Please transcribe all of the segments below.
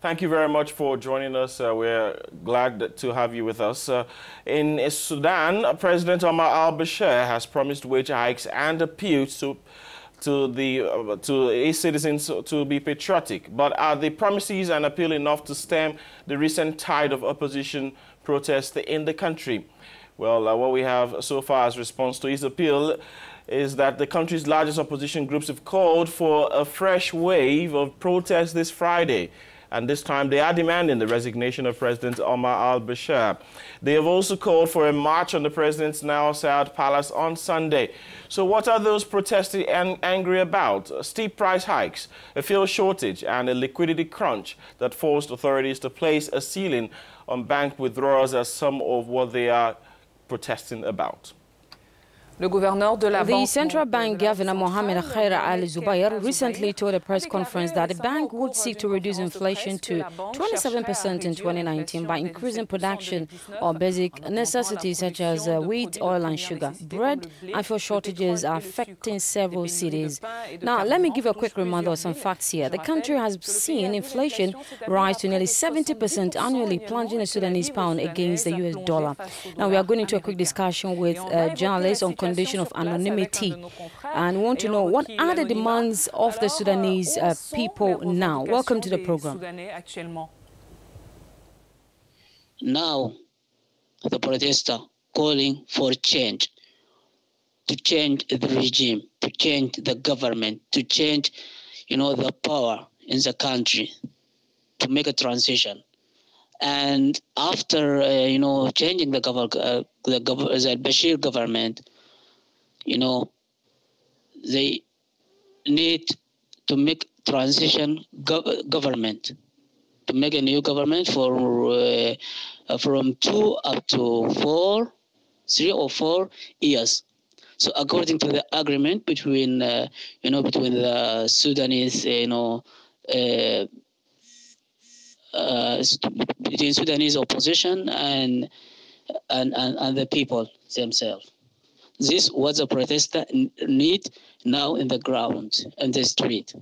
Thank you very much for joining us. We're glad to have you with us. In Sudan, President Omar al-Bashir has promised wage hikes and appeals to his citizens to be patriotic. But are the promises and appeal enough to stem the recent tide of opposition protests in the country? Well, what we have so far as response to his appeal is that the country's largest opposition groups have called for a fresh wave of protests this Friday. And this time they are demanding the resignation of President Omar al-Bashir. They have also called for a march on the president's Nile-side palace on Sunday. So what are those protesting angry about? Steep price hikes, a fuel shortage and a liquidity crunch that forced authorities to place a ceiling on bank withdrawals as some of what they are protesting about. The central bank governor Mohamed Khair al-Zubair recently told a press conference that the bank would seek to reduce inflation to 27% in 2019 by increasing production of basic necessities such as wheat, oil and sugar. Bread and fuel shortages are affecting several cities. Now, let me give a quick reminder of some facts here. The country has seen inflation rise to nearly 70% annually, plunging the Sudanese pound against the US dollar. Now, we are going into a quick discussion with journalists on condition of anonymity, and want to know what are the demands of the Sudanese people now. Welcome to the program. Now, the protesters calling for change, to change the regime, to change the government, to change, the power in the country, to make a transition. And after, changing the Bashir government, they need to make transition government, to make a new government for from 2 up to 3 or 4 years. So according to the agreement between between the Sudanese between Sudanese opposition and the people themselves. This was the protesters need now in the ground, in the street.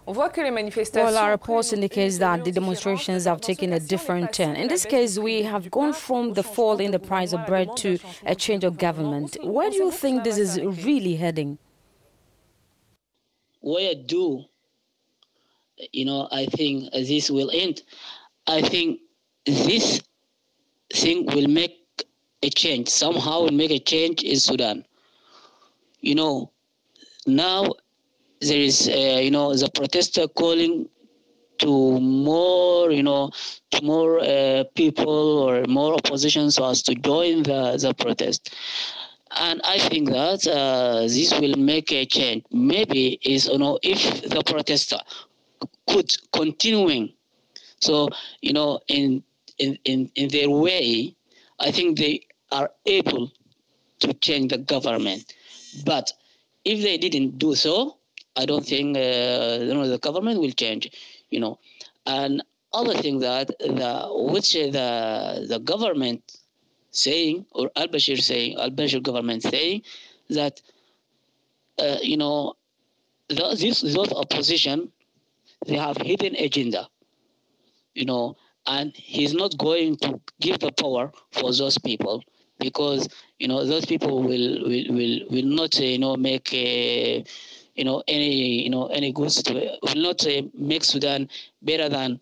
Well, our reports indicate that the demonstrations have taken a different turn. In this case, we have gone from the fall in the price of bread to a change of government. Where do you think this is really heading? Where do, I think this will end. I think this thing will make a change, somehow will make a change in Sudan. Now there is, the protester calling to more, to more people or more opposition so as to join the protest. And I think that this will make a change. Maybe is, if the protester could continuing, so, in their way, I think they are able to change the government. But if they didn't do so, I don't think the government will change. And other thing that the government saying, or al-Bashir government saying that those opposition, they have hidden agenda. And he's not going to give the power for those people, because those people will not make any good situation, will not make Sudan better than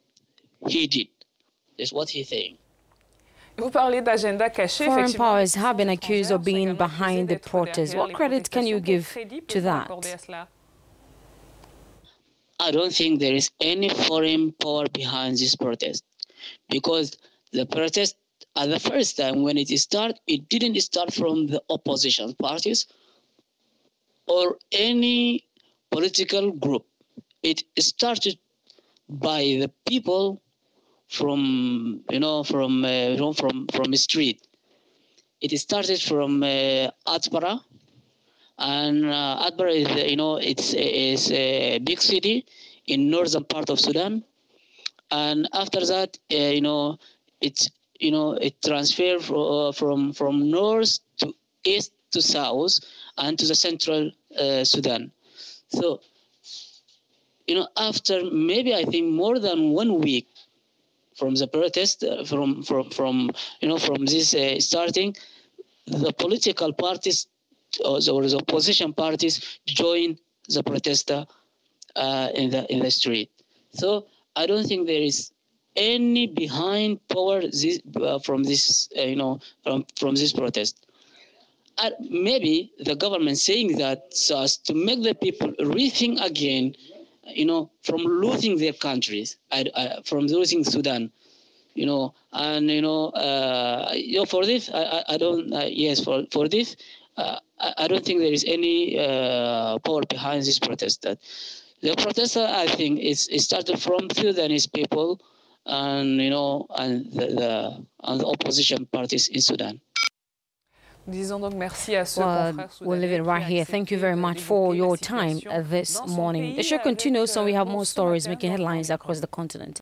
he did. That's what he's saying. Foreign powers have been accused of being behind the protests. What credit can you give to that? I don't think there is any foreign power behind this protest, because the protest at the first time when it started, it didn't start from the opposition parties or any political group. It started by the people from the street. It started from Atbara, and Atbara is it's a big city in northern part of Sudan, and after that it transferred from north to east to south and to the central Sudan. So after maybe I think more than 1 week from the protest, from this starting, the political parties or the opposition parties join the protester in the street. So I don't think there is any behind power from this from this protest. Maybe the government saying that so as to make the people rethink again, from losing their countries, from losing Sudan, and for this, I don't. Yes, for this, I don't think there is any power behind this protest. That the protester, I think, it started from Sudanese people, and and the opposition parties in Sudan. Well, we'll leave it right here. Thank you very much for your time this morning. The show continues, so we have more stories making headlines across the continent.